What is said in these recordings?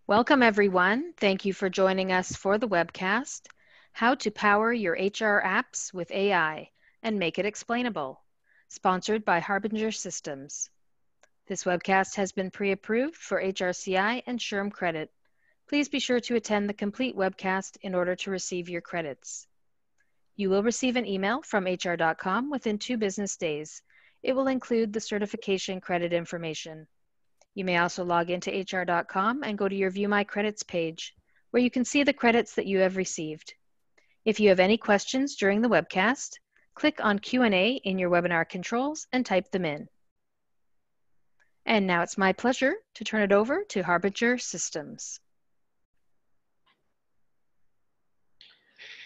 Welcome, everyone. Thank you for joining us for the webcast, How to Power Your HR Apps with AI and Make It Explainable, sponsored by Harbinger Systems. This webcast has been pre-approved for HRCI and SHRM credit. Please be sure to attend the complete webcast in order to receive your credits. You will receive an email from HR.com within 2 business days. It will include the certification credit information. You may also log into HR.com and go to your View My Credits page, where you can see the credits that you have received. If you have any questions during the webcast, click on Q&A in your webinar controls and type them in. And now it's my pleasure to turn it over to Harbinger Systems.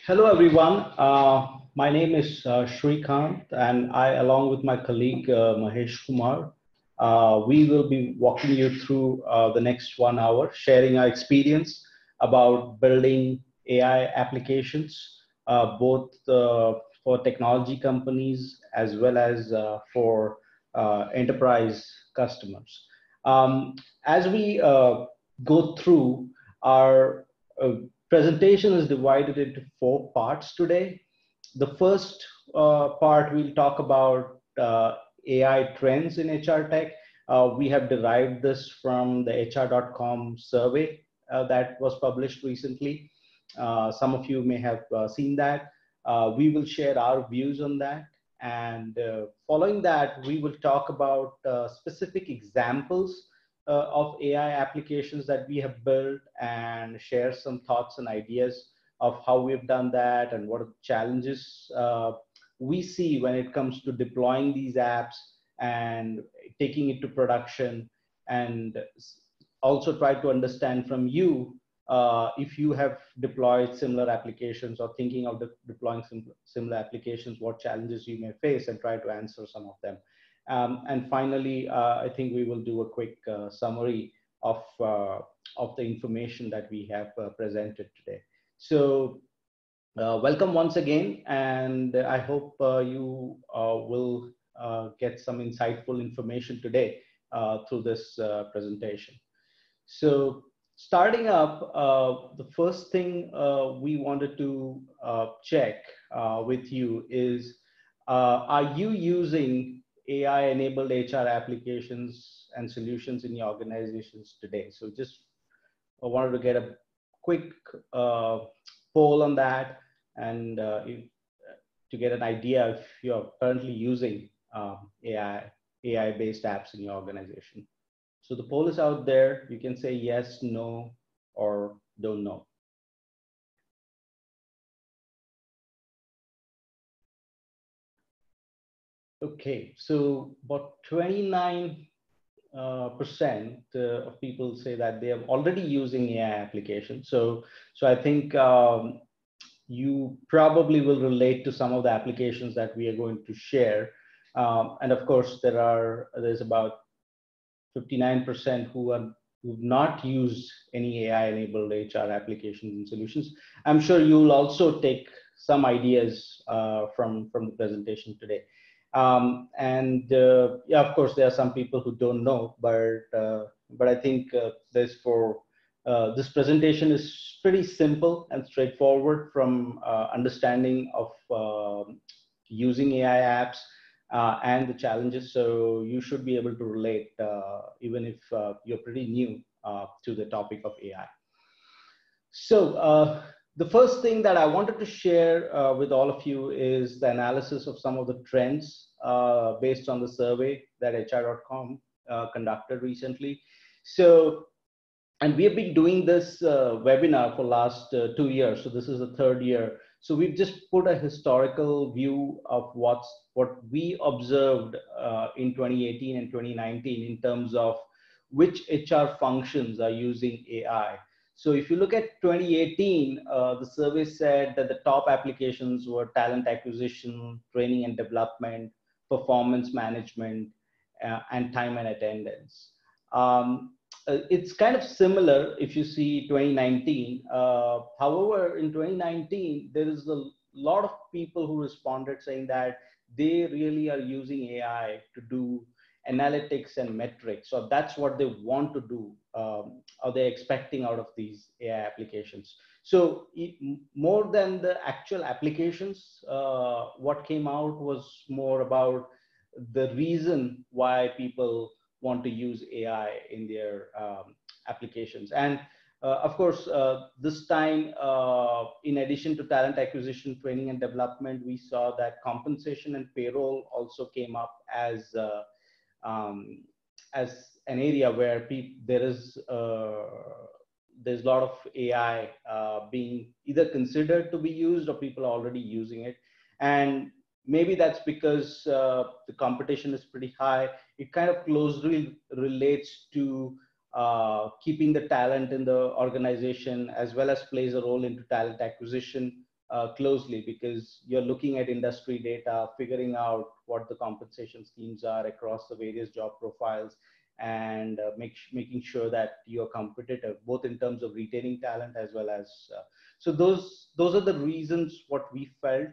Hello, everyone. My name is Shrikant, and I, along with my colleague Mahesh Kumar, we will be walking you through the next 1 hour, sharing our experience about building AI applications, both for technology companies as well as for enterprise customers. As we go through our presentation is divided into 4 parts today. The first part, we'll talk about AI trends in HR tech. We have derived this from the HR.com survey that was published recently. Some of you may have seen that. We will share our views on that. And following that, we will talk about specific examples of AI applications that we have built and share some thoughts and ideas of how we've done that and what are the challenges we see when it comes to deploying these apps and taking it to production, and also try to understand from you if you have deployed similar applications or thinking of deploying similar applications, what challenges you may face, and try to answer some of them. And finally, I think we will do a quick summary of the information that we have presented today. So welcome once again, and I hope you will get some insightful information today through this presentation. So starting up, the first thing we wanted to check with you is, are you using AI-enabled HR applications and solutions in your organizations today? So just I wanted to get a quick poll on that, and to get an idea if you're currently using AI-based apps in your organization. So the poll is out there. You can say yes, no, or don't know. Okay, so about 29% of people say that they are already using AI applications. So I think you probably will relate to some of the applications that we are going to share. And of course, there's about 59% who've not used any AI-enabled HR applications and solutions. I'm sure you'll also take some ideas from the presentation today. Yeah, of course, there are some people who don't know, but I think this presentation is pretty simple and straightforward from understanding of using AI apps and the challenges. So you should be able to relate, even if you're pretty new to the topic of AI. So the first thing that I wanted to share with all of you is the analysis of some of the trends based on the survey that HR.com conducted recently. So, and we have been doing this webinar for last 2 years. So this is the 3rd year. So we've just put a historical view of what we observed in 2018 and 2019 in terms of which HR functions are using AI. So if you look at 2018, the survey said that the top applications were talent acquisition, training and development, performance management, and time and attendance. It's kind of similar if you see 2019. However, in 2019, there is a lot of people who responded saying that they really are using AI to do analytics and metrics. So that's what they want to do are they expecting out of these AI applications. So more than the actual applications, what came out was more about the reason why people want to use AI in their applications. And of course, this time, in addition to talent acquisition, training, and development, we saw that compensation and payroll also came up um, as an area where there's a lot of AI being either considered to be used or people are already using it. And maybe that's because the competition is pretty high. It kind of closely relates to keeping the talent in the organization, as well as plays a role into talent acquisition closely, because you're looking at industry data, figuring out what the compensation schemes are across the various job profiles, and making sure that you're competitive, both in terms of retaining talent as well as. So those are the reasons what we felt.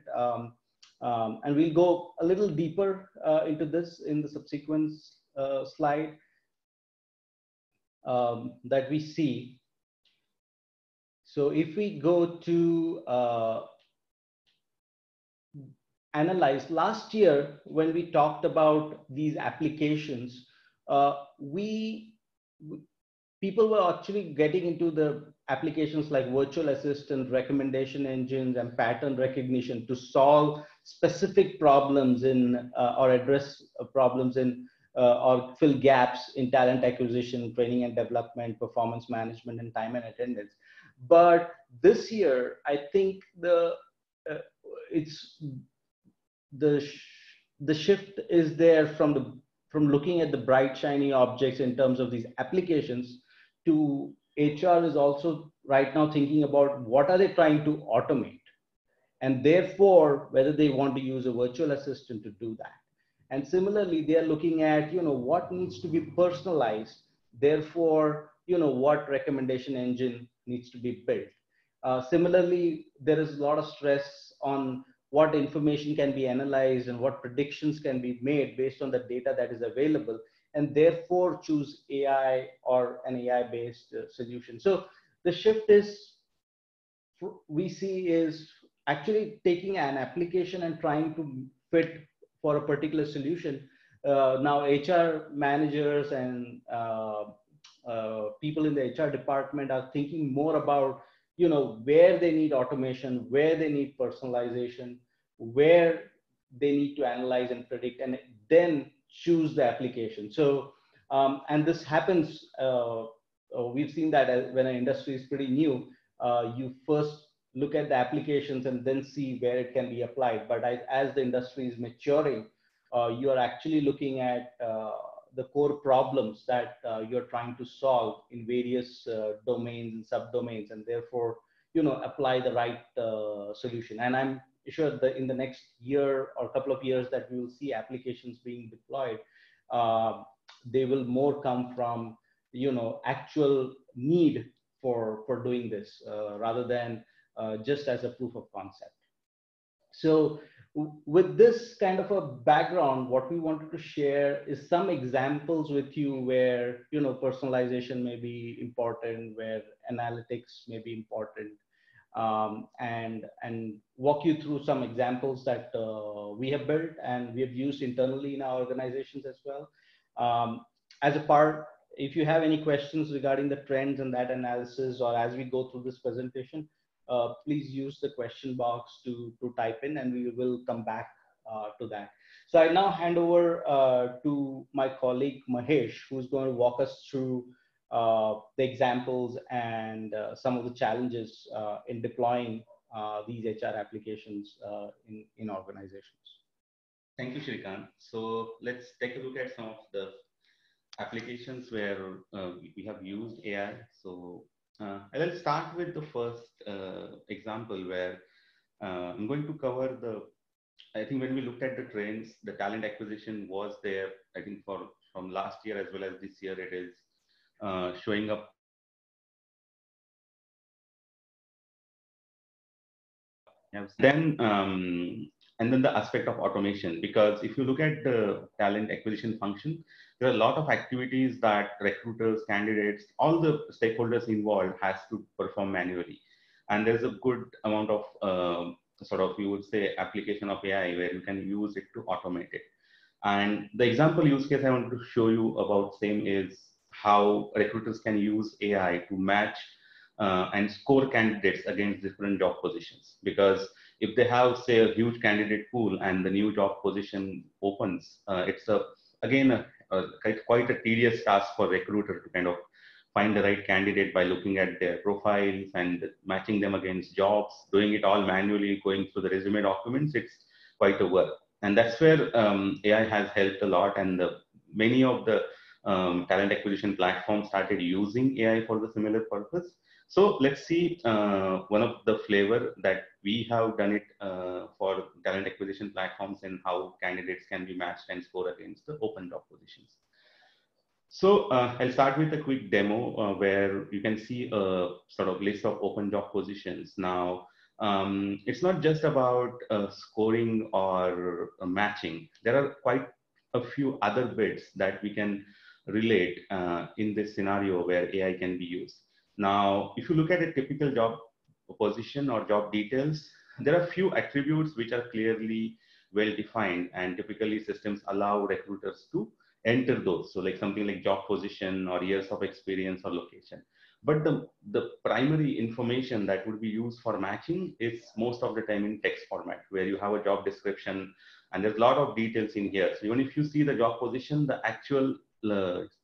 And we'll go a little deeper into this in the subsequent slide that we see. So if we go to analyze last year, when we talked about these applications, people were actually getting into the applications like virtual assistant, recommendation engines, and pattern recognition to solve specific problems in or address problems in or fill gaps in talent acquisition, training and development, performance management, and time and attendance. But this year, I think it's the shift is there from looking at the bright shiny objects in terms of these applications to HR is also right now thinking about what are they trying to automate, and therefore whether they want to use a virtual assistant to do that. And similarly, they are looking at what needs to be personalized, therefore what recommendation engine needs to be built. Similarly, there is a lot of stress on what information can be analyzed and what predictions can be made based on the data that is available, and therefore choose AI or an AI-based solution. So the shift we see is actually taking an application and trying to fit for a particular solution. Now HR managers and people in the HR department are thinking more about where they need automation, where they need personalization, where they need to analyze and predict, and then choose the application. So and this happens, we've seen that when an industry is pretty new, you first look at the applications and then see where it can be applied. But as the industry is maturing, you are actually looking at the core problems that you're trying to solve in various domains and subdomains, and therefore apply the right solution. And I'm sure that in the next year or couple of years that we will see applications being deployed, they will more come from actual need for doing this rather than just as a proof of concept. So with this kind of a background, what we wanted to share is some examples with you where personalization may be important, where analytics may be important, and walk you through some examples that we have built and we have used internally in our organizations as well. As a part, if you have any questions regarding the trends and that analysis, or as we go through this presentation, please use the question box to type in, and we will come back to that. So I now hand over to my colleague Mahesh, who's going to walk us through the examples and some of the challenges in deploying these HR applications in organizations. Thank you, Shrikant. So let's take a look at some of the applications where we have used AI. So I'll start with the first example where I'm going to cover I think when we looked at the trends, the talent acquisition was there, I think from last year as well as this year, it is showing up. Then and then the aspect of automation, because if you look at the talent acquisition function, there are a lot of activities that recruiters, candidates, all the stakeholders involved has to perform manually. And there's a good amount of sort of, you would say, application of AI where you can use it to automate it. And the example use case I want to show you about same is how recruiters can use AI to match and score candidates against different job positions. Because if they have, say, a huge candidate pool and the new job position opens, it's again quite a tedious task for recruiter to kind of find the right candidate by looking at their profiles and matching them against jobs, doing it all manually, going through the resume documents. It's quite a work. And that's where AI has helped a lot. And many of the talent acquisition platforms started using AI for the similar purpose. So let's see one of the flavor that we have done it for talent acquisition platforms and how candidates can be matched and score against the open job positions. So I'll start with a quick demo where you can see a sort of list of open job positions. Now, it's not just about scoring or matching. There are quite a few other bits that we can relate in this scenario where AI can be used. Now, if you look at a typical job position or job details, there are few attributes which are clearly well defined, and typically systems allow recruiters to enter those. So like something like job position or years of experience or location. But the primary information that would be used for matching is most of the time in text format, where you have a job description and there's a lot of details in here. So even if you see the job position, the actual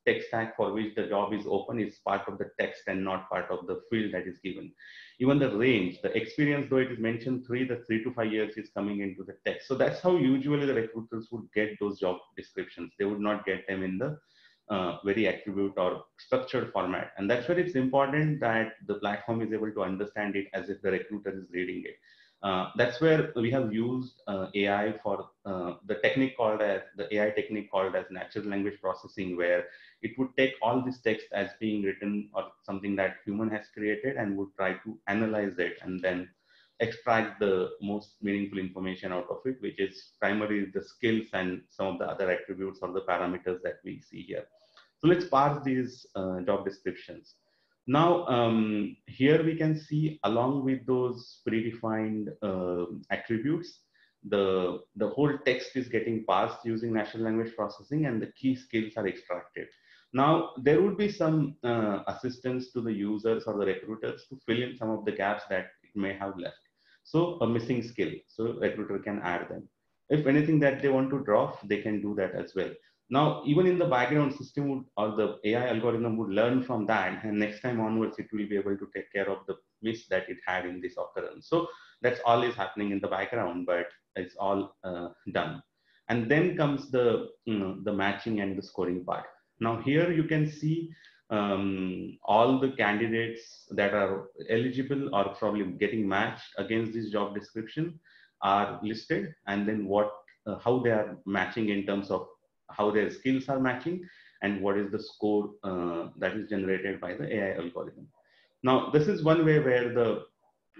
text tag for which the job is open is part of the text and not part of the field that is given. Even the range, the experience, though it is mentioned the 3 to 5 years is coming into the text. So that's how usually the recruiters would get those job descriptions. They would not get them in the very attribute or structured format. And that's where it's important that the platform is able to understand it as if the recruiter is reading it. That's where we have used AI for the technique called as the AI technique called as natural language processing, where it would take all this text as being written or something that human has created and would try to analyze it and then extract the most meaningful information out of it, which is primarily the skills and some of the other attributes or the parameters that we see here. So let's parse these job descriptions. Now, here we can see along with those predefined attributes, the whole text is getting parsed using natural language processing and the key skills are extracted. Now, there would be some assistance to the users or the recruiters to fill in some of the gaps that it may have left. So a missing skill, so recruiter can add them. If anything that they want to drop, they can do that as well. Now, even in the background system would, or the AI algorithm would learn from that, and next time onwards, it will be able to take care of the miss that it had in this occurrence. So that's all is happening in the background, but it's all done. And then comes the matching and the scoring part. Now here you can see all the candidates that are eligible or probably getting matched against this job description are listed, and then what how they are matching in terms of how their skills are matching and what is the score that is generated by the AI algorithm. Now, this is one way where the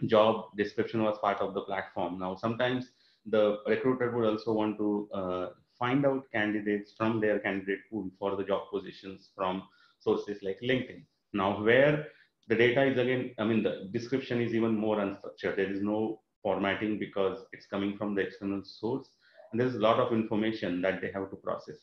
job description was part of the platform. Now, sometimes the recruiter would also want to find out candidates from their candidate pool for the job positions from sources like LinkedIn. Now, where the data is again, I mean, the description is even more unstructured. There is no formatting because it's coming from the external source. And there's a lot of information that they have to process.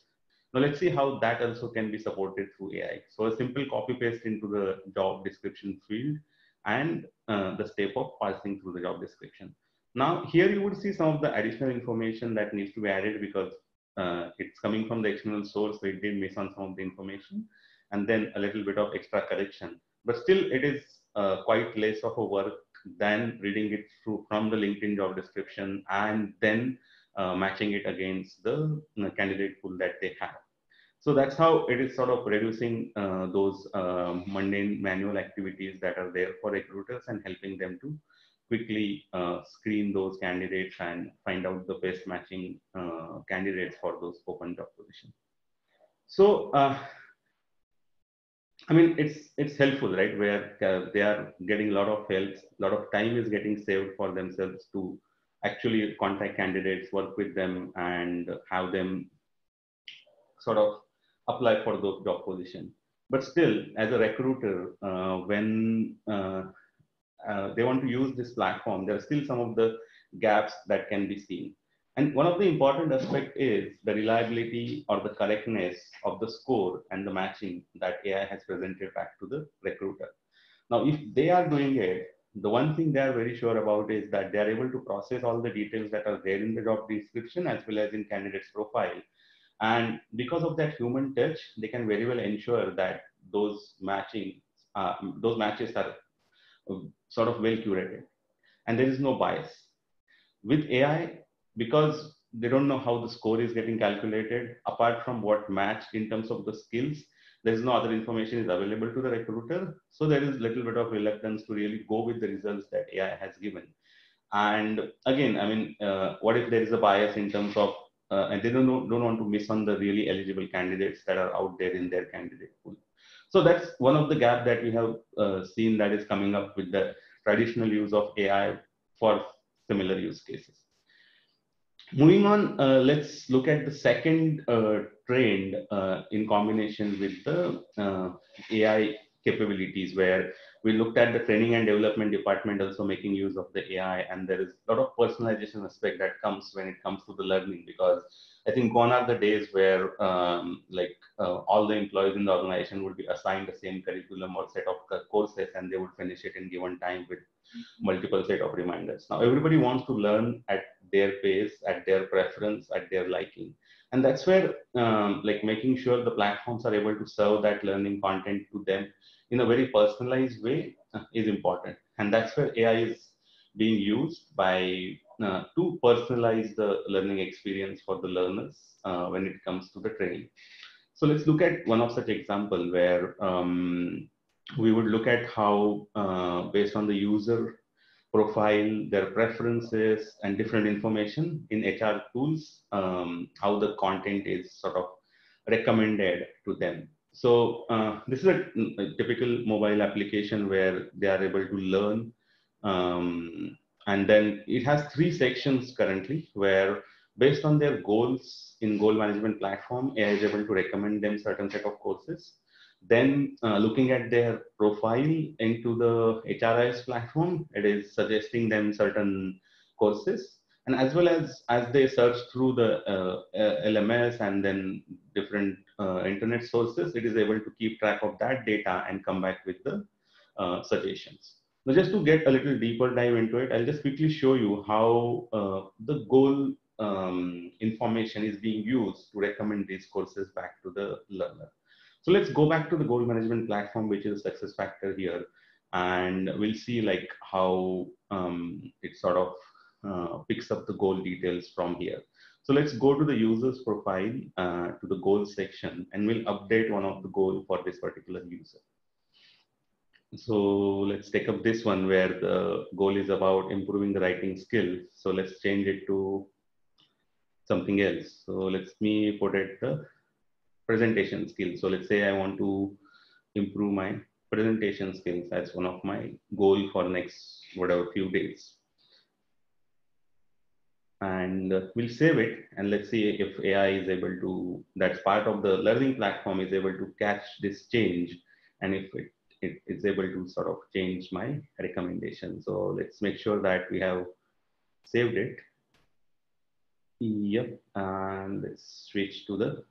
Now let's see how that also can be supported through AI. So a simple copy paste into the job description field and the step of parsing through the job description. Now here you would see some of the additional information that needs to be added because it's coming from the external source, so it did miss on some of the information, and then a little bit of extra correction. But still it is quite less of a work than reading it through from the LinkedIn job description and then matching it against the candidate pool that they have. So that's how it is sort of reducing those mundane manual activities that are there for recruiters and helping them to quickly screen those candidates and find out the best matching candidates for those open job positions. So, I mean, it's helpful, right? Where they are getting a lot of help, a lot of time is getting saved for themselves to actually contact candidates, work with them, and have them sort of apply for those job position. But still, as a recruiter, when they want to use this platform, there are still some of the gaps that can be seen. And one of the important aspect is the reliability or the correctness of the score and the matching that AI has presented back to the recruiter. Now, if they are doing it, the one thing they are very sure about is that they are able to process all the details that are there in the job description as well as in candidate's profile. And because of that human touch, they can very well ensure that those matches are sort of well curated, and there is no bias. With AI, because they don't know how the score is getting calculated, apart from what matched in terms of the skills, there is no other information is available to the recruiter. So there is a little bit of reluctance to really go with the results that AI has given. And again, I mean, what if there is a bias in terms of, and they don't want to miss on the really eligible candidates that are out there in their candidate pool. So that's one of the gap that we have seen that is coming up with the traditional use of AI for similar use cases. Moving on, let's look at the second trend in combination with the AI capabilities, where we looked at the training and development department also making use of the AI, and there is a lot of personalization aspect that comes when it comes to the learning, because I think gone are the days where all the employees in the organization would be assigned the same curriculum or set of courses, and they would finish it in given time with multiple set of reminders. Now everybody wants to learn at their pace, at their preference, at their liking. And that's where making sure the platforms are able to serve that learning content to them in a very personalized way is important. And that's where AI is being used by to personalize the learning experience for the learners when it comes to the training. So let's look at one of such example where we would look at how based on the user profile, their preferences, and different information in HR tools, how the content is sort of recommended to them. So this is a typical mobile application where they are able to learn. And then it has 3 sections currently, where based on their goals in goal management platform, AI is able to recommend them certain set of courses. Then looking at their profile into the HRIS platform, it is suggesting them certain courses. And as well as they search through the LMS and then different internet sources, it is able to keep track of that data and come back with the suggestions. Now, just to get a little deeper dive into it, I'll just quickly show you how the goal information is being used to recommend these courses back to the learner. So let's go back to the goal management platform, which is a success factor here, and we'll see like how it sort of picks up the goal details from here. So let's go to the user's profile to the goals section, and we'll update one of the goal for this particular user. So let's take up this one where the goal is about improving the writing skills. So let's change it to something else. So let me put it the presentation skills. So let's say I want to improve my presentation skills as one of my goal for next whatever few days. And we'll save it, and let's see if AI is able to, that's part of the learning platform, is able to catch this change, and if it's able to sort of change my recommendation. So let's make sure that we have saved it. Yep, and let's switch to the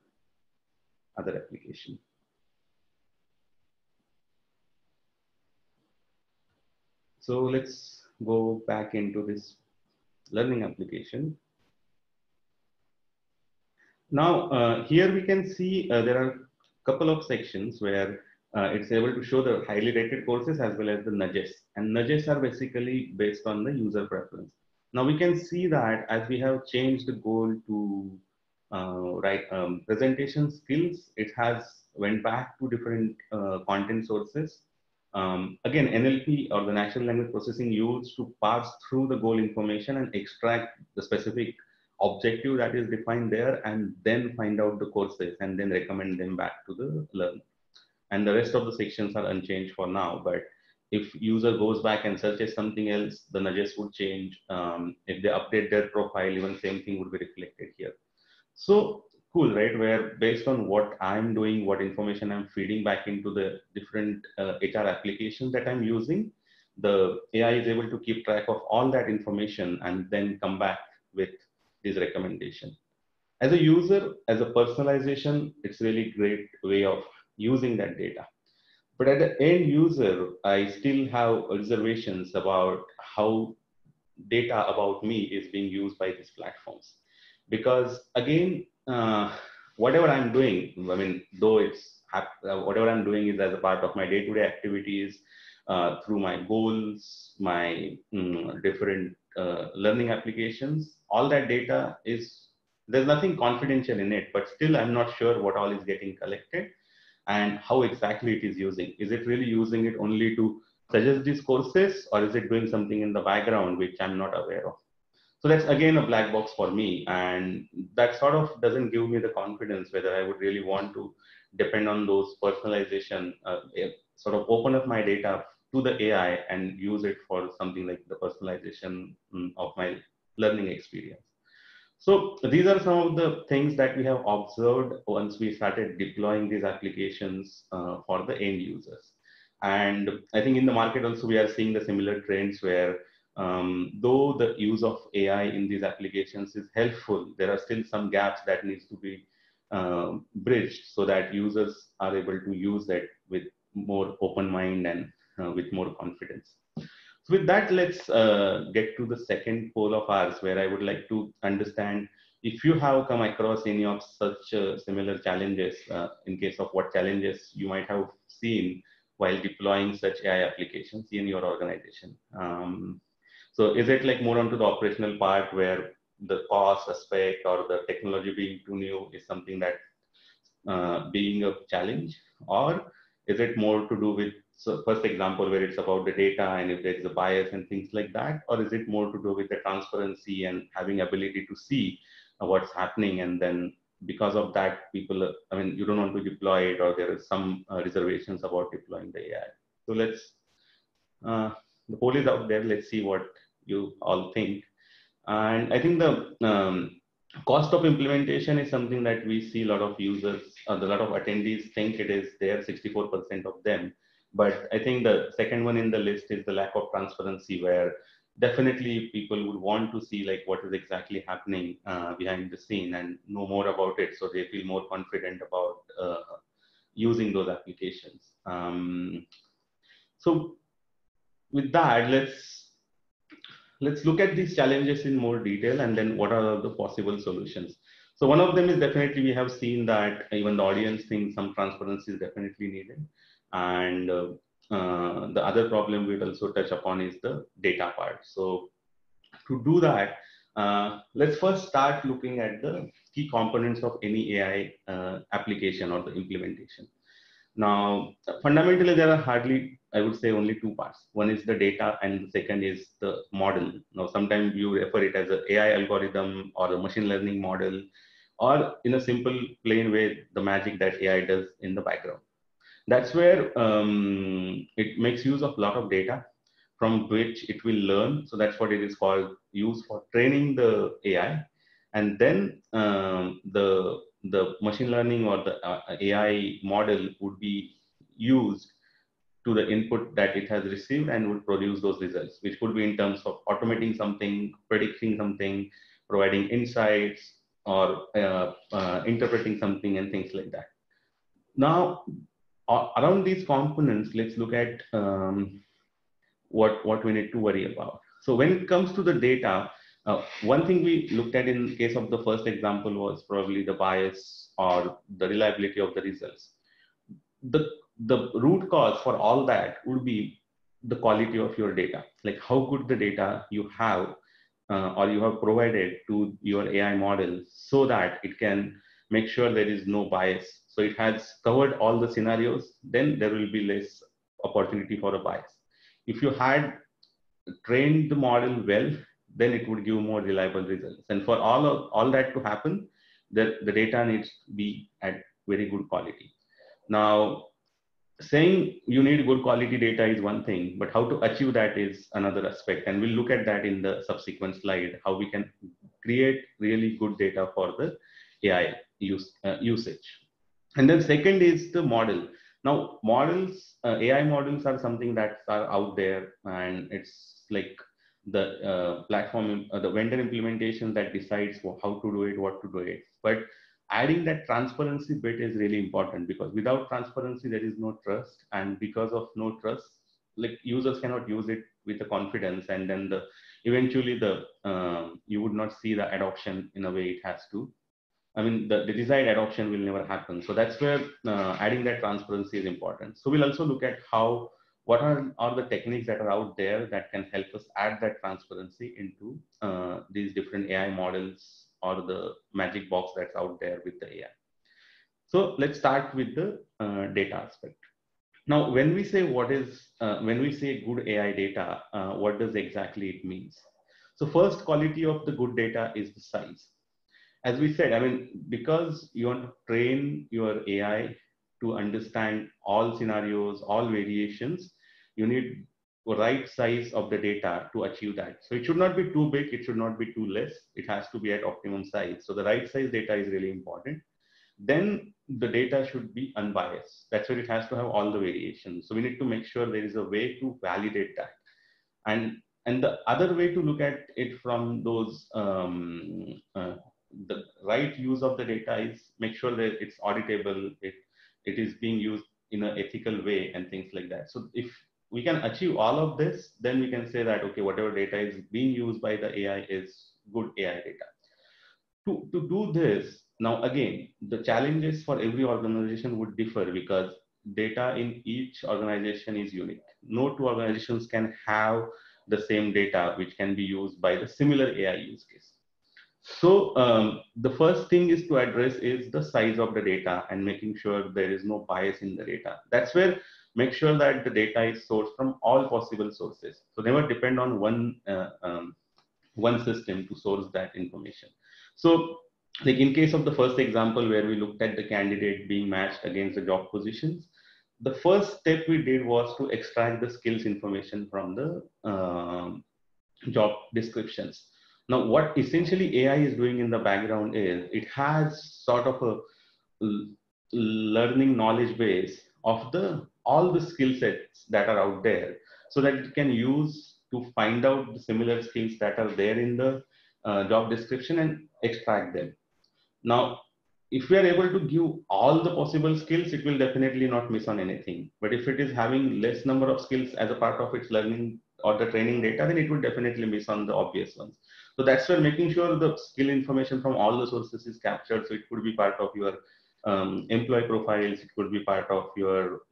other application. So let's go back into this learning application. Now, here we can see there are a couple of sections where it's able to show the highly rated courses as well as the nudges. And nudges are basically based on the user preference. Now we can see that as we have changed the goal to presentation skills, it has went back to different content sources. Again, NLP or the natural language processing used to pass through the goal information and extract the specific objective that is defined there, and then find out the courses and then recommend them back to the learner. And the rest of the sections are unchanged for now, but if user goes back and searches something else, the nudges would change. If they update their profile, even same thing would be reflected here. So cool, right? Where based on what I'm doing, what information I'm feeding back into the different HR applications that I'm using, the AI is able to keep track of all that information and then come back with this recommendation. As a user, as a personalization, it's really great way of using that data. But at the end user, I still have reservations about how data about me is being used by these platforms. Because again, whatever I'm doing, I mean, though it's whatever I'm doing is as a part of my day-to-day activities, through my goals, my different learning applications, all that data is, there's nothing confidential in it, but still I'm not sure what all is getting collected and how exactly it is using. Is it really using it only to suggest these courses, or is it doing something in the background which I'm not aware of? So that's again a black box for me, and that sort of doesn't give me the confidence whether I would really want to depend on those personalization, sort of open up my data to the AI and use it for something like the personalization of my learning experience. So these are some of the things that we have observed once we started deploying these applications for the end users. And I think in the market also, we are seeing the similar trends where though the use of AI in these applications is helpful, there are still some gaps that needs to be bridged so that users are able to use it with more open mind and with more confidence. So with that, let's get to the second poll of ours, where I would like to understand if you have come across any of such similar challenges, in case of what challenges you might have seen while deploying such AI applications in your organization. So is it like more onto the operational part where the cost aspect or the technology being too new is something that being a challenge, or is it more to do with, so first example where it's about the data and if there's a bias and things like that, or is it more to do with the transparency and having ability to see what's happening, and then because of that people, I mean, you don't want to deploy it, or there is some reservations about deploying the AI. So let's, the poll is out there, let's see what you all think. And I think the cost of implementation is something that we see a lot of users, a lot of attendees think it is there, 64% of them. But I think the second one in the list is the lack of transparency, where definitely people would want to see like what is exactly happening behind the scene and know more about it, so they feel more confident about using those applications. So with that, let's look at these challenges in more detail, and then what are the possible solutions. So one of them is definitely, we have seen that even the audience thinks some transparency is definitely needed. And the other problem we'd also touch upon is the data part. So to do that, let's first start looking at the key components of any AI application or the implementation. Now, fundamentally, there are hardly, I would say, only two parts. One is the data, and the second is the model. Now, sometimes you refer it as an AI algorithm or a machine learning model, or in a simple, plain way, the magic that AI does in the background. That's where it makes use of a lot of data from which it will learn. So that's what it is called, used for training the AI. And then the machine learning or the AI model would be used to the input that it has received and would produce those results, which could be in terms of automating something, predicting something, providing insights, or interpreting something and things like that. Now, around these components, let's look at what we need to worry about. So when it comes to the data, one thing we looked at in case of the first example was probably the bias or the reliability of the results. The root cause for all that would be the quality of your data, like how good the data you have or you have provided to your AI model, so that it can make sure there is no bias. So it has covered all the scenarios, then there will be less opportunity for a bias. If you had trained the model well, then it would give more reliable results. And for all that to happen, the data needs to be at very good quality. Now, saying you need good quality data is one thing, but how to achieve that is another aspect. And we'll look at that in the subsequent slide, how we can create really good data for the AI usage. And then second is the model. Now models, AI models are something that are out there, and it's like the platform, the vendor implementation that decides how to do it, what to do it. But adding that transparency bit is really important, because without transparency there is no trust, and because of no trust, like users cannot use it with the confidence, and then eventually you would not see the adoption in a way it has to. I mean, the desired adoption will never happen. So that's where adding that transparency is important. So we'll also look at what are the techniques that are out there that can help us add that transparency into these different AI models, or the magic box that's out there with the AI. So let's start with the data aspect. Now, when we say when we say good AI data, what does exactly it means? So first quality of the good data is the size. As we said, I mean, because you want to train your AI to understand all scenarios, all variations, you need the right size of the data to achieve that. So it should not be too big, it should not be too less, it has to be at optimum size. So the right size data is really important. Then the data should be unbiased. That's where it has to have all the variations. So we need to make sure there is a way to validate that. And the other way to look at it from those the right use of the data is make sure that it's auditable, it is being used in an ethical way, and things like that. So if we can achieve all of this, then we can say that, okay, whatever data is being used by the AI is good AI data. To do this, now again, the challenges for every organization would differ, because data in each organization is unique. No two organizations can have the same data which can be used by the similar AI use case. So the first thing is to address is the size of the data, and making sure there is no bias in the data. That's where make sure that the data is sourced from all possible sources. So never depend on one system to source that information. So like in case of the first example where we looked at the candidate being matched against the job positions, the first step we did was to extract the skills information from the job descriptions. Now, what essentially AI is doing in the background is it has sort of a learning knowledge base of all the skill sets that are out there, so that it can use to find out the similar skills that are there in the job description and extract them. Now, if we are able to give all the possible skills, it will definitely not miss on anything. But if it is having less number of skills as a part of its learning or the training data, then it will definitely miss on the obvious ones. So that's where making sure the skill information from all the sources is captured. So it could be part of your employee profiles, it could be part of your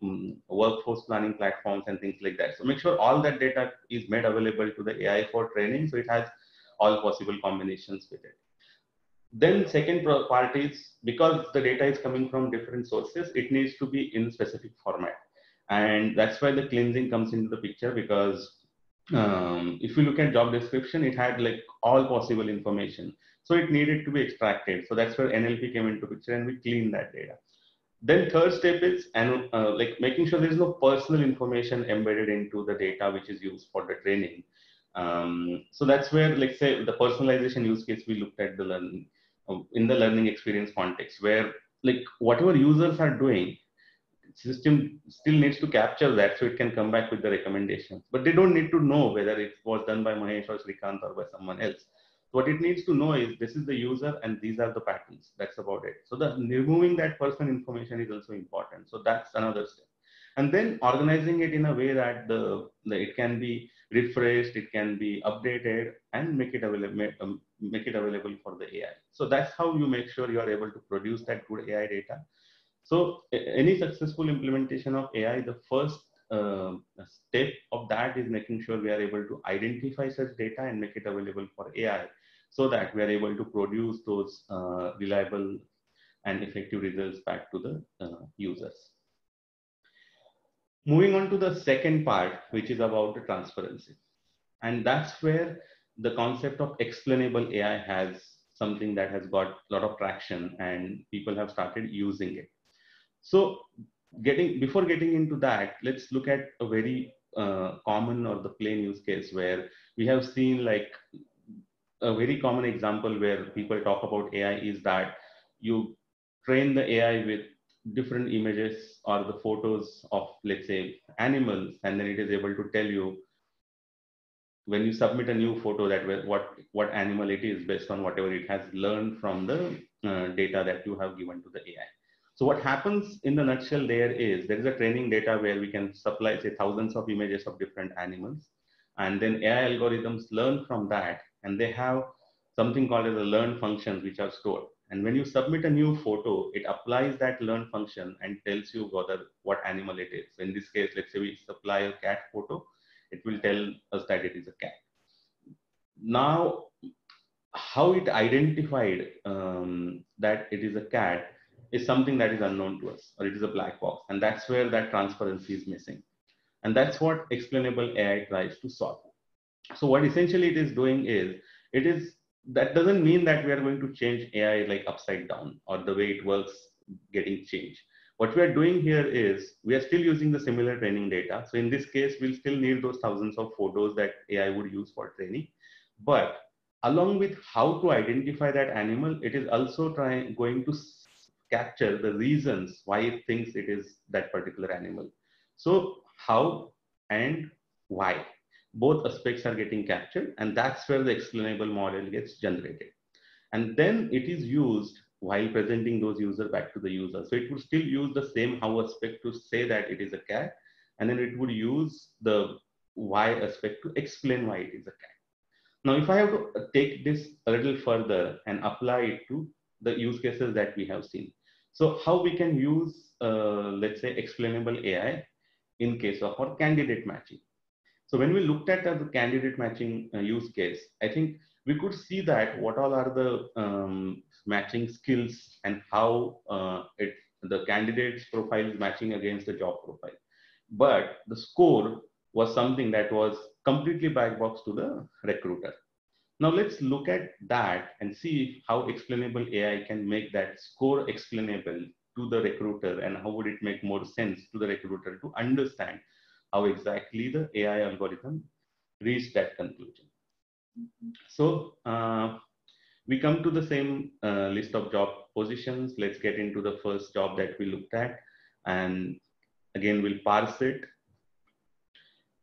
workforce planning platforms and things like that. So make sure all that data is made available to the AI for training, so it has all possible combinations with it. Then second part is, because the data is coming from different sources, it needs to be in specific format. And that's why the cleansing comes into the picture, because if you look at job description, it had like all possible information. So it needed to be extracted. So that's where NLP came into picture, and we clean that data. Then third step is like making sure there is no personal information embedded into the data which is used for the training. So that's where, like say, the personalization use case we looked at the learning in the learning experience context, where like whatever users are doing, system still needs to capture that so it can come back with the recommendations. But they don't need to know whether it was done by Mahesh or Srikanth or by someone else. What it needs to know is this is the user and these are the patterns. That's about it. So the removing that personal information is also important. So that's another step. And then organizing it in a way that it can be refreshed, it can be updated, and make it available for the AI. So that's how you make sure you are able to produce that good AI data. So any successful implementation of AI, the first step of that is making sure we are able to identify such data and make it available for AI, so that we are able to produce those reliable and effective results back to the users. Moving on to the second part, which is about the transparency. And that's where the concept of explainable AI has something that has got a lot of traction and people have started using it. So before getting into that, let's look at a very common or the plain use case where we have seen like a very common example where people talk about AI is that you train the AI with different images or the photos of, let's say, animals, and then it is able to tell you when you submit a new photo that what animal it is based on whatever it has learned from the data that you have given to the AI. So what happens in the nutshell there is a training data where we can supply say thousands of images of different animals, and then AI algorithms learn from that, and they have something called as a learn functions which are stored. And when you submit a new photo, it applies that learn function and tells you what animal it is. So in this case, let's say we supply a cat photo, it will tell us that it is a cat. Now, how it identified that it is a cat is something that is unknown to us, or it is a black box. And that's where that transparency is missing. And that's what explainable AI tries to solve. So what essentially it is doing is, that doesn't mean that we are going to change AI like upside down or the way it works getting changed. What we are doing here is we are still using the similar training data. So in this case, we'll still need those thousands of photos that AI would use for training. But along with how to identify that animal, it is also going to capture the reasons why it thinks it is that particular animal. So how and why, both aspects are getting captured, and that's where the explainable model gets generated. And then it is used while presenting those users back to the user. So it would still use the same how aspect to say that it is a cat, and then it would use the why aspect to explain why it is a cat. Now, if I have to take this a little further and apply it to the use cases that we have seen. So how we can use, let's say, explainable AI in case of our candidate matching. So when we looked at the candidate matching use case, I think we could see that what all are the matching skills and how the candidate's profile is matching against the job profile. But the score was something that was completely black box to the recruiter. Now let's look at that and see how explainable AI can make that score explainable to the recruiter, and how would it make more sense to the recruiter to understand how exactly the AI algorithm reached that conclusion. So we come to the same list of job positions. Let's get into the first job that we looked at, and again we'll parse it.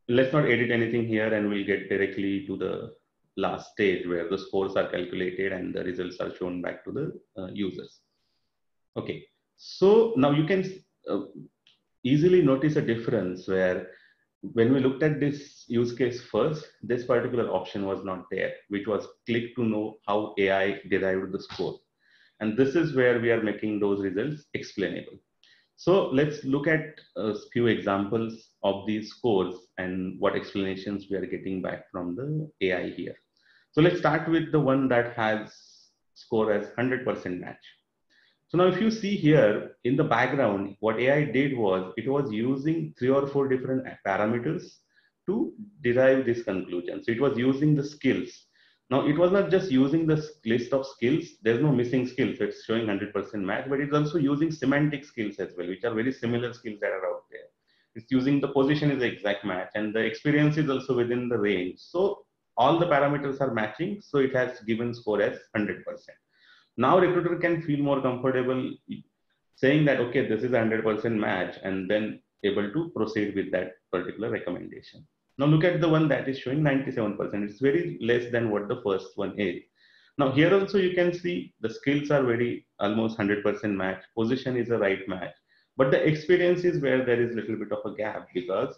Let's not edit anything here, and we'll get directly to the last stage where the scores are calculated and the results are shown back to the users. Okay, so now you can easily notice a difference where when we looked at this use case first, this particular option was not there, which was click to know how AI derived the score. And this is where we are making those results explainable. So let's look at a few examples of these scores and what explanations we are getting back from the AI here. So let's start with the one that has score as 100% match. So now if you see here in the background, what AI did was it was using 3 or 4 different parameters to derive this conclusion. So it was using the skills. Now it was not just using the list of skills. There's no missing skills. So it's showing 100% match, but it's also using semantic skills as well, which are very similar skills that are out there. It's using the position is the exact match, and the experience is also within the range. So all the parameters are matching. So it has given score as 100%. Now recruiter can feel more comfortable saying that, okay, this is a 100% match, and then able to proceed with that particular recommendation. Now look at the one that is showing 97%. It's very less than what the first one is. Now here also you can see the skills are very almost 100% match. Position is a right match, but the experience is where there is a little bit of a gap, because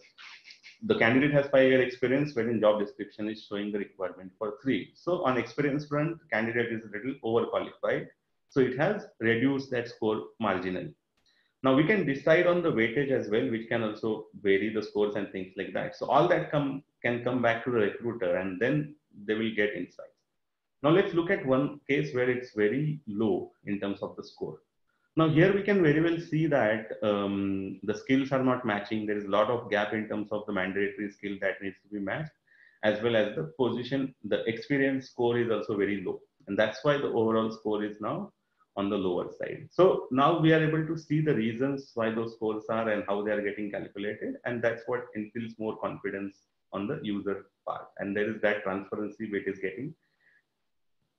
the candidate has 5-year experience, but in job description is showing the requirement for 3. So on experience front, candidate is a little overqualified. So it has reduced that score marginally. Now we can decide on the weightage as well, which can also vary the scores and things like that. So all that can come back to the recruiter, and then they will get insights. Now let's look at one case where it's very low in terms of the score. Now here we can very well see that the skills are not matching. There is a lot of gap in terms of the mandatory skill that needs to be matched, as well as the position. The experience score is also very low. And that's why the overall score is now on the lower side. So now we are able to see the reasons why those scores are and how they are getting calculated. And that's what instills more confidence on the user part. And there is that transparency which is getting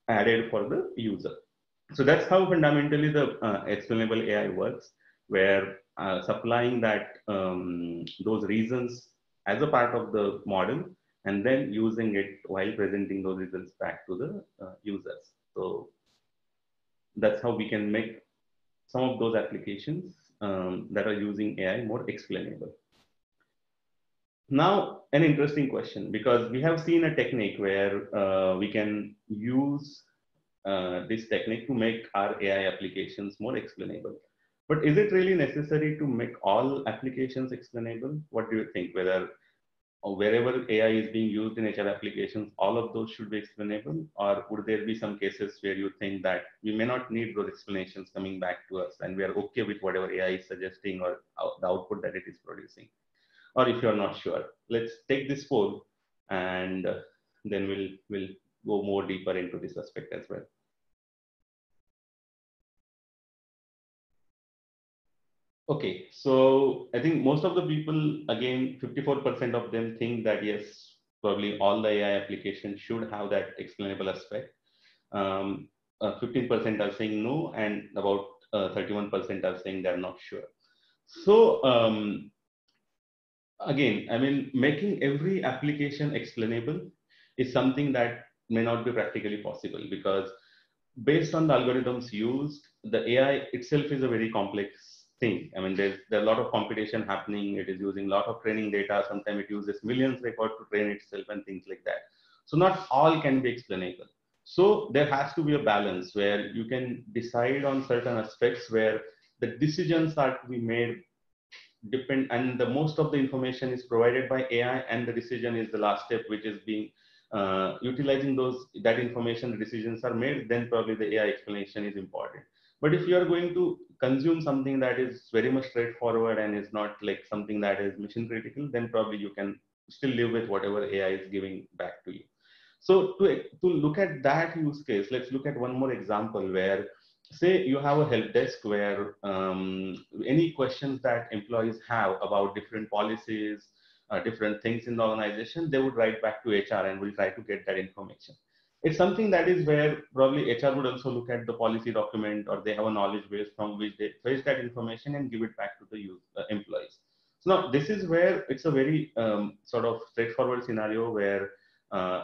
added for the user. So that's how fundamentally the explainable AI works, where supplying that those reasons as a part of the model and then using it while presenting those results back to the users. So that's how we can make some of those applications that are using AI more explainable. Now, an interesting question, because we have seen a technique where we can use this technique to make our AI applications more explainable. But is it really necessary to make all applications explainable? What do you think? Whether wherever AI is being used in HR applications, all of those should be explainable? Or would there be some cases where you think that we may not need those explanations coming back to us and we are okay with whatever AI is suggesting or the output that it is producing? Or if you're not sure, let's take this poll and then we'll go more deeper into this aspect as well. Okay, so I think most of the people, again, 54% of them think that yes, probably all the AI applications should have that explainable aspect. 15% are saying no, and about 31% are saying they're not sure. So again, I mean, making every application explainable is something that may not be practically possible, because based on the algorithms used, the AI itself is a very complex thing. I mean, there's a lot of computation happening. It is using a lot of training data. Sometimes it uses millions of records to train itself and things like that. So not all can be explainable. So there has to be a balance where you can decide on certain aspects where the decisions are to be made depend, and the most of the information is provided by AI, and the decision is the last step, which is being utilizing that information. The decisions are made, then probably the AI explanation is important. But if you are going to consume something that is very much straightforward and is not like something that is mission critical, then probably you can still live with whatever AI is giving back to you. So to look at that use case, let's look at one more example where, say you have a help desk where any questions that employees have about different policies, different things in the organization, they would write back to HR and will try to get that information. It's something that is where probably HR would also look at the policy document, or they have a knowledge base from which they fetch that information and give it back to the employees. So now this is where it's a very sort of straightforward scenario where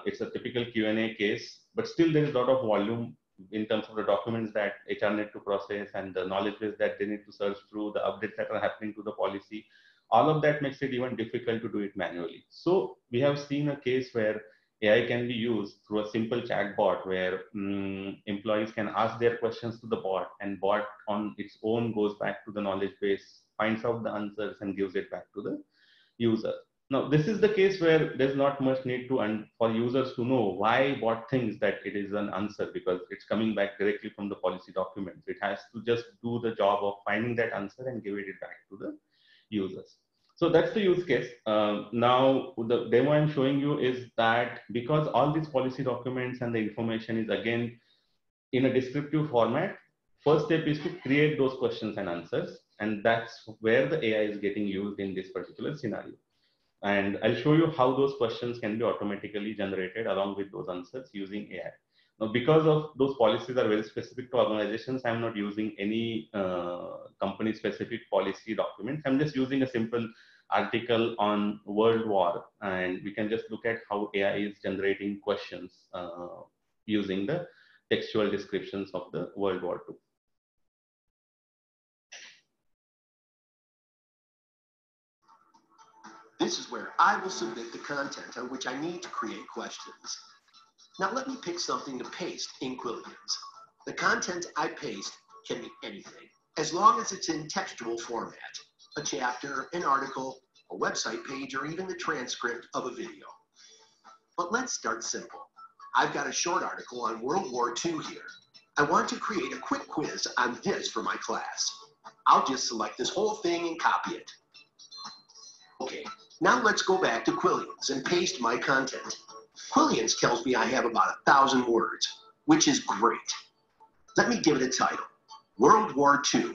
it's a typical Q&A case, but still there is a lot of volume in terms of the documents that HR need to process and the knowledge base that they need to search through, the updates that are happening to the policy. All of that makes it even difficult to do it manually. So we have seen a case where AI can be used through a simple chat bot where employees can ask their questions to the bot, and bot on its own goes back to the knowledge base, finds out the answers and gives it back to the user. Now, this is the case where there's not much need for users to know why bot thinks that it is an answer, because it's coming back directly from the policy documents. It has to just do the job of finding that answer and giving it back to the users. So that's the use case. Now, the demo I'm showing you is that because all these policy documents and the information is again in a descriptive format, first step is to create those questions and answers. And that's where the AI is getting used in this particular scenario. And I'll show you how those questions can be automatically generated along with those answers using AI. Now, because of those policies are very specific to organizations, I'm not using any company-specific policy documents. I'm just using a simple article on World War, and we can just look at how AI is generating questions using the textual descriptions of the World War II. This is where I will submit the content on which I need to create questions. Now let me pick something to paste in Quillions. The content I paste can be anything, as long as it's in textual format. A chapter, an article, a website page, or even the transcript of a video. But let's start simple. I've got a short article on World War II here. I want to create a quick quiz on this for my class. I'll just select this whole thing and copy it. Okay, now let's go back to Quillions and paste my content. Quillions tells me I have about 1,000 words, which is great. Let me give it a title. World War II,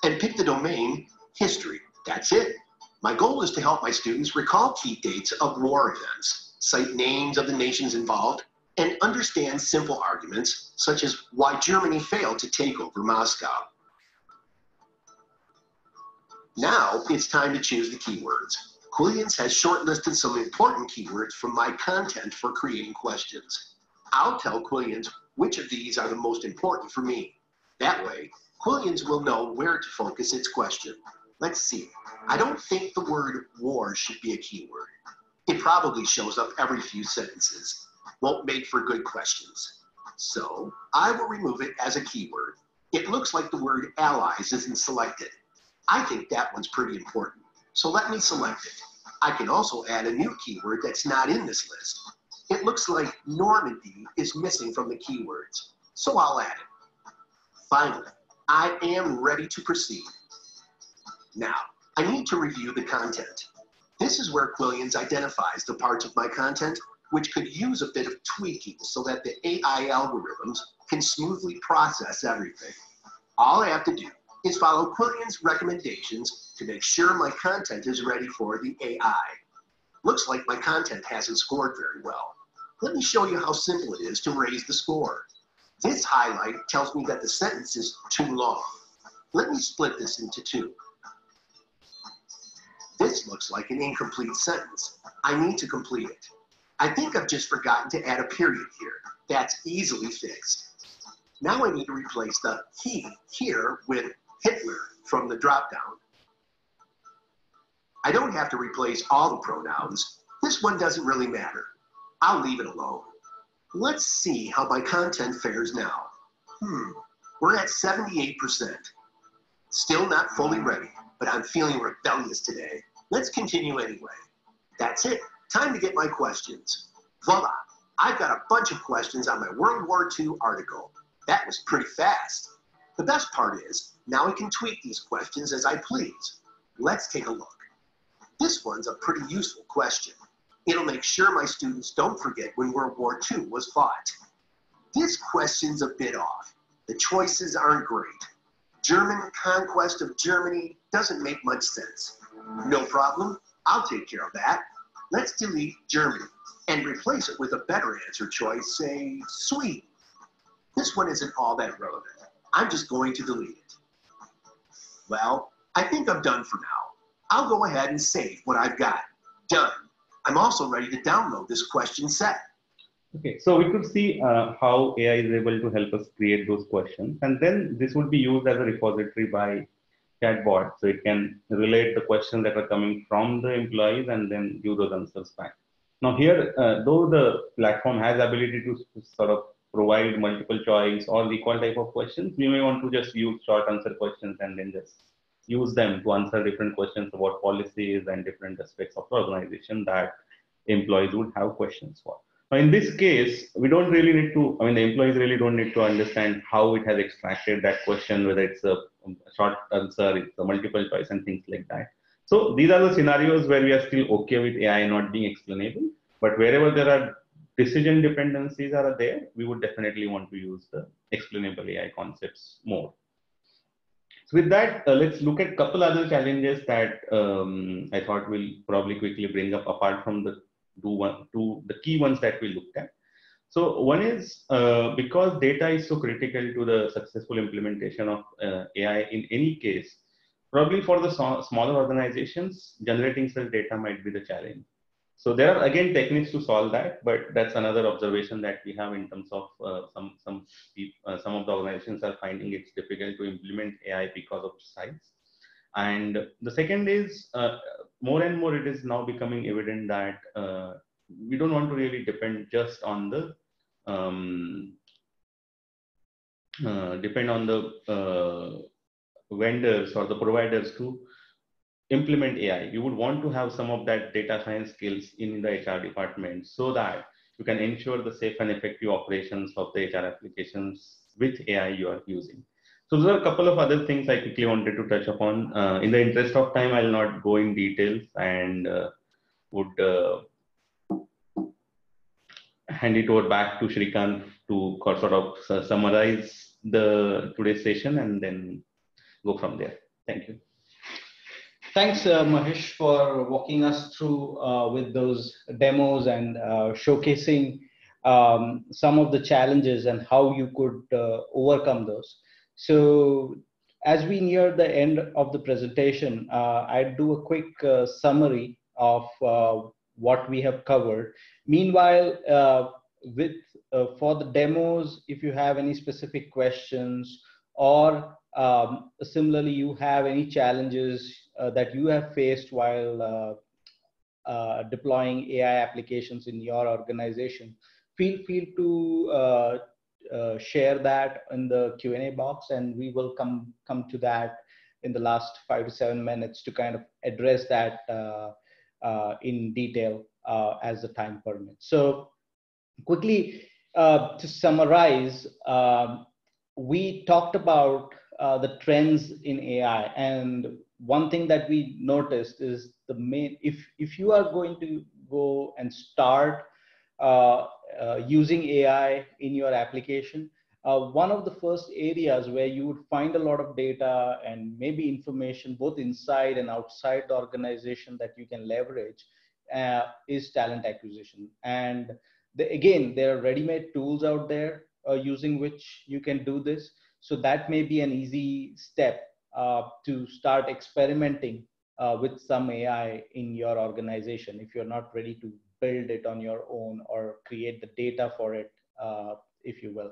and pick the domain history. That's it. My goal is to help my students recall key dates of war events, cite names of the nations involved, and understand simple arguments such as why Germany failed to take over Moscow. Now it's time to choose the keywords. Quillians has shortlisted some important keywords from my content for creating questions. I'll tell Quillians which of these are the most important for me. That way, Quillians will know where to focus its question. Let's see. I don't think the word war should be a keyword. It probably shows up every few sentences. Won't make for good questions. So I will remove it as a keyword. It looks like the word allies isn't selected. I think that one's pretty important. So let me select it. I can also add a new keyword that's not in this list. It looks like Normandy is missing from the keywords, so I'll add it. Finally, I am ready to proceed. Now, I need to review the content. This is where Quillians identifies the parts of my content which could use a bit of tweaking so that the AI algorithms can smoothly process everything. All I have to do is follow Quillians' recommendations to make sure my content is ready for the AI. Looks like my content hasn't scored very well. Let me show you how simple it is to raise the score. This highlight tells me that the sentence is too long. Let me split this into two. This looks like an incomplete sentence. I need to complete it. I think I've just forgotten to add a period here. That's easily fixed. Now I need to replace the he here with Hitler from the dropdown. I don't have to replace all the pronouns. This one doesn't really matter. I'll leave it alone. Let's see how my content fares now. We're at 78%. Still not fully ready, but I'm feeling rebellious today. Let's continue anyway. That's it. Time to get my questions. Voila. I've got a bunch of questions on my World War II article. That was pretty fast. The best part is, now I can tweak these questions as I please. Let's take a look. This one's a pretty useful question. It'll make sure my students don't forget when World War II was fought. This question's a bit off. The choices aren't great. German conquest of Germany doesn't make much sense. No problem. I'll take care of that. Let's delete Germany and replace it with a better answer choice, say Sweden. This one isn't all that relevant. I'm just going to delete it. Well, I think I'm done for now. I'll go ahead and save what I've got. Done. I'm also ready to download this question set. Okay, so we could see how AI is able to help us create those questions, and then this would be used as a repository by chatbot, so it can relate the questions that are coming from the employees and then give those answers back. Now here, though the platform has ability to sort of provide multiple choice or the equal type of questions, we may want to just use short answer questions and then just use them to answer different questions about policies and different aspects of the organization that employees would have questions for. Now, in this case, we don't really need to, I mean, the employees really don't need to understand how it has extracted that question, whether it's a short answer, it's a multiple choice and things like that. So these are the scenarios where we are still okay with AI not being explainable, but wherever there are decision dependencies are there, we would definitely want to use the explainable AI concepts more. So with that, let's look at a couple other challenges that I thought we'll probably quickly bring up apart from the the key ones that we looked at. So one is because data is so critical to the successful implementation of AI in any case, probably for the smaller organizations, generating such data might be the challenge. So there are again techniques to solve that, but that's another observation that we have in terms of some of the organizations are finding it's difficult to implement AI because of size. And the second is more and more it is now becoming evident that we don't want to really depend just on the vendors or the providers to implement AI. You would want to have some of that data science skills in the HR department so that you can ensure the safe and effective operations of the HR applications with AI you are using. So those are a couple of other things I quickly wanted to touch upon. In the interest of time, I'll not go in details and would hand it over back to Shrikant to sort of summarize the today's session and then go from there. Thank you. Thanks, Mahesh, for walking us through with those demos and showcasing some of the challenges and how you could overcome those. So as we near the end of the presentation, I'd do a quick summary of what we have covered. Meanwhile, for the demos, if you have any specific questions or similarly, you have any challenges that you have faced while deploying AI applications in your organization, feel free to share that in the Q&A box, and we will come to that in the last 5 to 7 minutes to kind of address that in detail as the time permits. So quickly, to summarize, we talked about the trends in AI, and one thing that we noticed is the main, if you are going to go and start using AI in your application, one of the first areas where you would find a lot of data and maybe information both inside and outside the organization that you can leverage is talent acquisition. And again, there are ready-made tools out there using which you can do this. So that may be an easy step to start experimenting with some AI in your organization if you're not ready to build it on your own or create the data for it, if you will.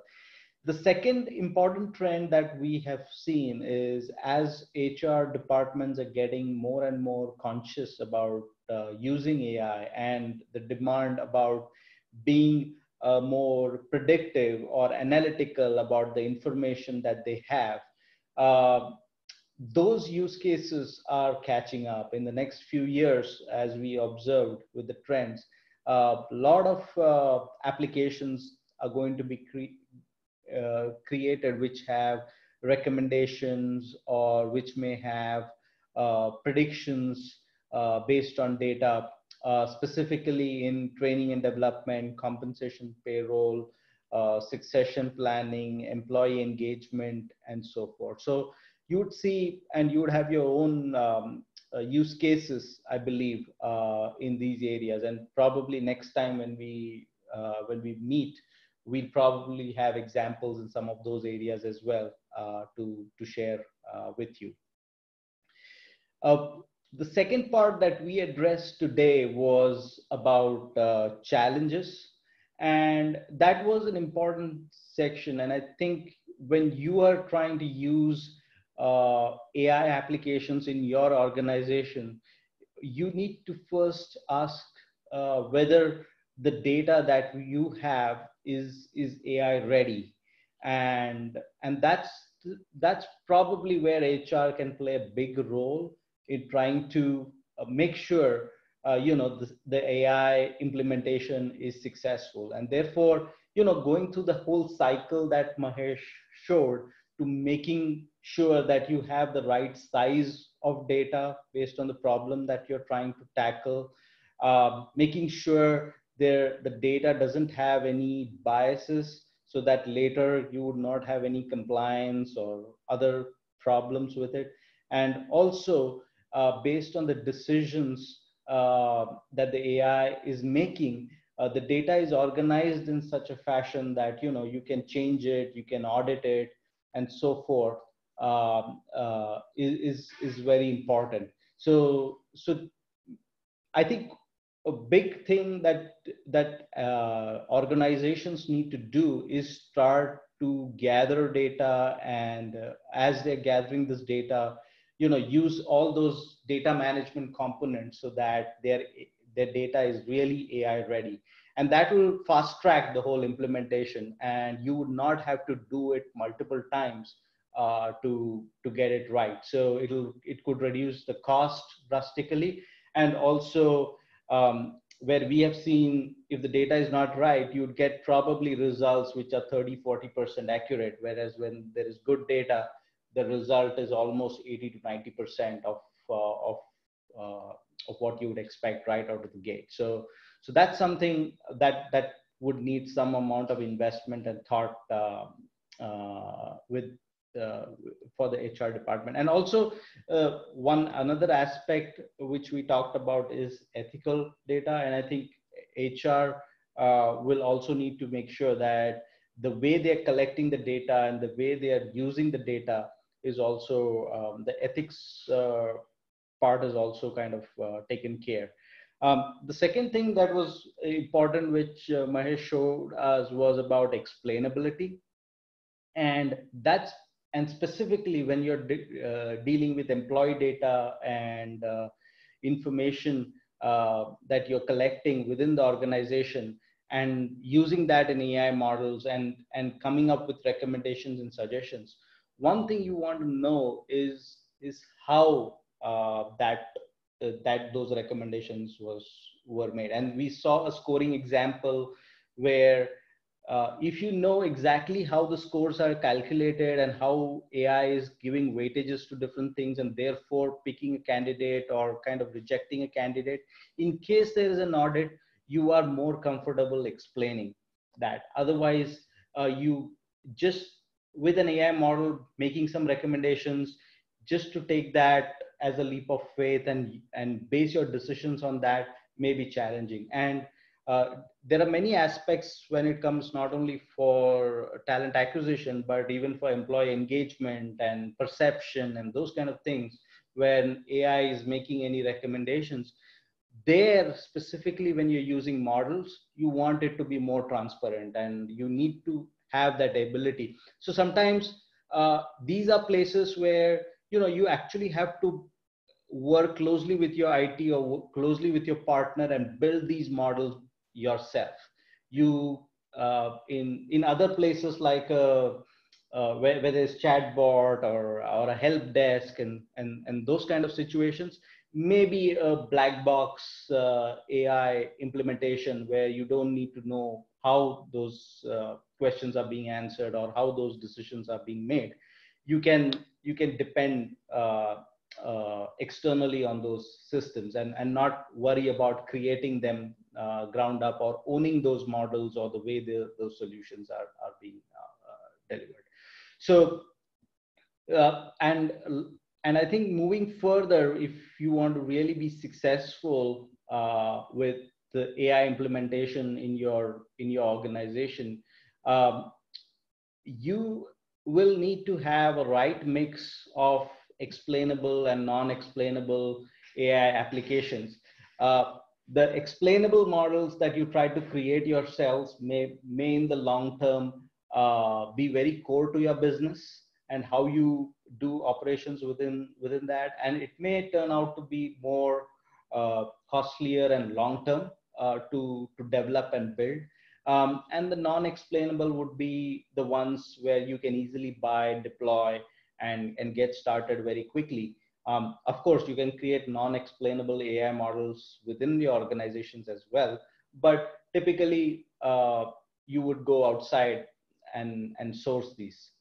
The second important trend that we have seen is as HR departments are getting more and more conscious about using AI and the demand about being more predictive or analytical about the information that they have, those use cases are catching up in the next few years. As we observed with the trends, a lot of applications are going to be created which have recommendations or which may have predictions based on data, specifically in training and development, compensation, payroll, succession planning, employee engagement, and so forth. So you would see, and you would have your own use cases, I believe, in these areas. And probably next time when we meet, we'll probably have examples in some of those areas as well to share with you. The second part that we addressed today was about challenges, and that was an important section. And I think when you are trying to use AI applications in your organization, you need to first ask whether the data that you have is AI ready, and that's probably where HR can play a big role in trying to make sure the AI implementation is successful. And therefore, going through the whole cycle that Mahesh showed, to making sure that you have the right size of data based on the problem that you're trying to tackle, making sure the data doesn't have any biases so that later you would not have any compliance or other problems with it. And also based on the decisions that the AI is making, the data is organized in such a fashion that you can change it, you can audit it, and so forth, is very important. So I think a big thing that organizations need to do is start to gather data, and as they're gathering this data, use all those data management components so that their data is really AI ready. And that will fast track the whole implementation, and you would not have to do it multiple times to get it right. So it could reduce the cost drastically. And also where we have seen, if the data is not right, you'd get probably results which are 30–40% accurate, whereas when there is good data, the result is almost 80 to 90% of what you would expect right out of the gate. So that's something that would need some amount of investment and thought with for the HR department. And also another aspect which we talked about is ethical data. And I think HR will also need to make sure that the way they're collecting the data and the way they are using the data is also the ethics part is also kind of taken care. The second thing that was important, which Mahesh showed us, was about explainability. And that's, and specifically when you're dealing with employee data and information that you're collecting within the organization and using that in AI models and coming up with recommendations and suggestions. One thing you want to know is how that those recommendations were made. And we saw a scoring example where if you know exactly how the scores are calculated and how AI is giving weightages to different things and therefore picking a candidate or kind of rejecting a candidate, in case there is an audit, you are more comfortable explaining that. Otherwise, you just with an AI model making some recommendations, just to take that as a leap of faith and base your decisions on that may be challenging. And there are many aspects when it comes not only for talent acquisition, but even for employee engagement and perception and those kind of things. When AI is making any recommendations, there specifically when you're using models, you want it to be more transparent and you need to have that ability. So sometimes these are places where you actually have to work closely with your IT or closely with your partner and build these models yourself. You in other places like where there's chatbot or a help desk and those kind of situations, maybe a black box AI implementation where you don't need to know how those questions are being answered or how those decisions are being made. You can depend externally on those systems and not worry about creating them ground up or owning those models or the way those solutions are being delivered. So and I think moving further, if you want to really be successful with the AI implementation in your organization, you will need to have a right mix of explainable and non-explainable AI applications. The explainable models that you try to create yourselves may in the long term be very core to your business and how you do operations within that, and it may turn out to be more costlier and long term to develop and build. And the non-explainable would be the ones where you can easily buy, deploy, and get started very quickly. Of course, you can create non-explainable AI models within the organizations as well, but typically you would go outside and source these.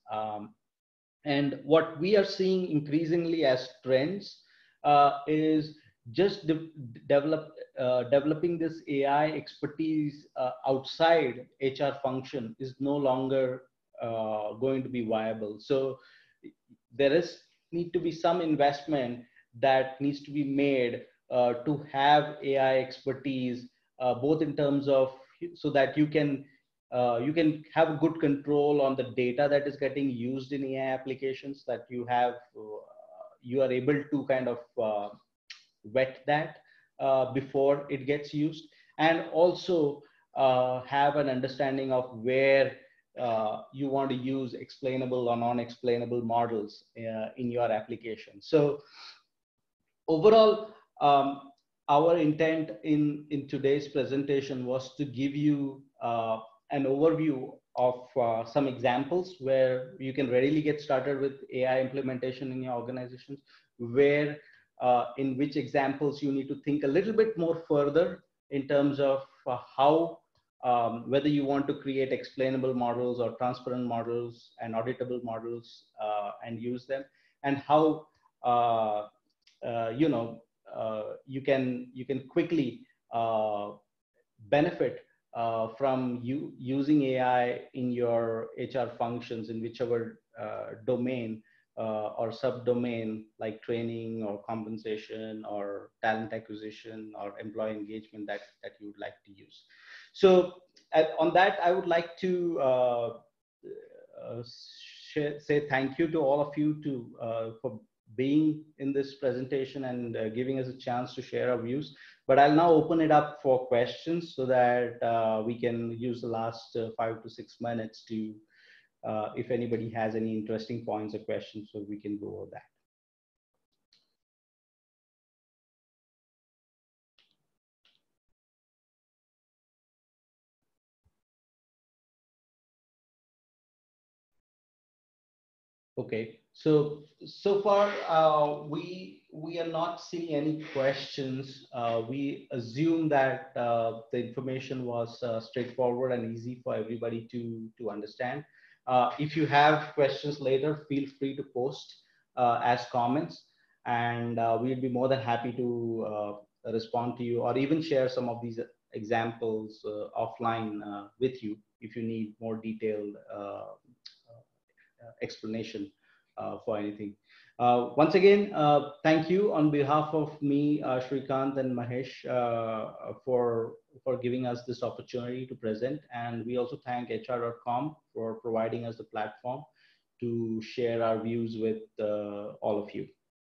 And what we are seeing increasingly as trends is just developing this AI expertise outside HR function is no longer going to be viable. So there need to be some investment that needs to be made to have AI expertise, both in terms of so that you can have good control on the data that is getting used in AI applications, that you are able to kind of vet that before it gets used, and also have an understanding of where you want to use explainable or non-explainable models in your application. So overall, our intent in today's presentation was to give you an overview of some examples where you can readily get started with AI implementation in your organizations, where in which examples you need to think a little bit more further in terms of how whether you want to create explainable models or transparent models and auditable models and use them, and how you can quickly benefit from you using AI in your HR functions in whichever domain or subdomain, like training or compensation or talent acquisition or employee engagement that you would like to use. So on that, I would like to say thank you to all of you for being in this presentation and giving us a chance to share our views. But I'll now open it up for questions so that we can use the last 5 to 6 minutes to, if anybody has any interesting points or questions, so we can go over that. Okay, so far we are not seeing any questions. We assume that the information was straightforward and easy for everybody to understand. If you have questions later, feel free to post as comments, and we'll be more than happy to respond to you, or even share some of these examples offline with you if you need more detailed explanation for anything. Once again, thank you on behalf of me, Shrikant and Mahesh, for giving us this opportunity to present. And we also thank HR.com for providing us the platform to share our views with all of you.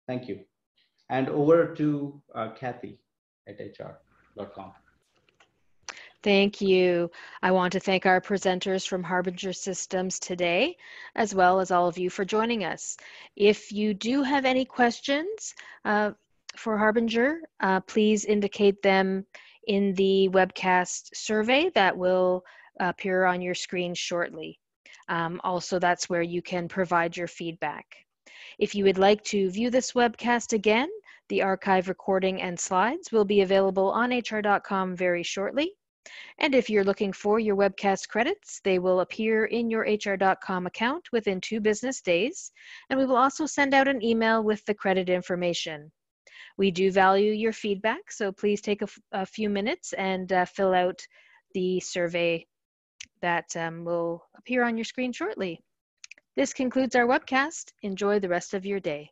Thank you. And over to Kathy at HR.com. Thank you. I want to thank our presenters from Harbinger Systems today, as well as all of you for joining us. If you do have any questions for Harbinger, please indicate them in the webcast survey that will appear on your screen shortly. Also, that's where you can provide your feedback. If you would like to view this webcast again, the archive recording and slides will be available on hr.com very shortly. And if you're looking for your webcast credits, they will appear in your hr.com account within 2 business days, and we will also send out an email with the credit information. We do value your feedback, so please take a few minutes and fill out the survey that will appear on your screen shortly. This concludes our webcast. Enjoy the rest of your day.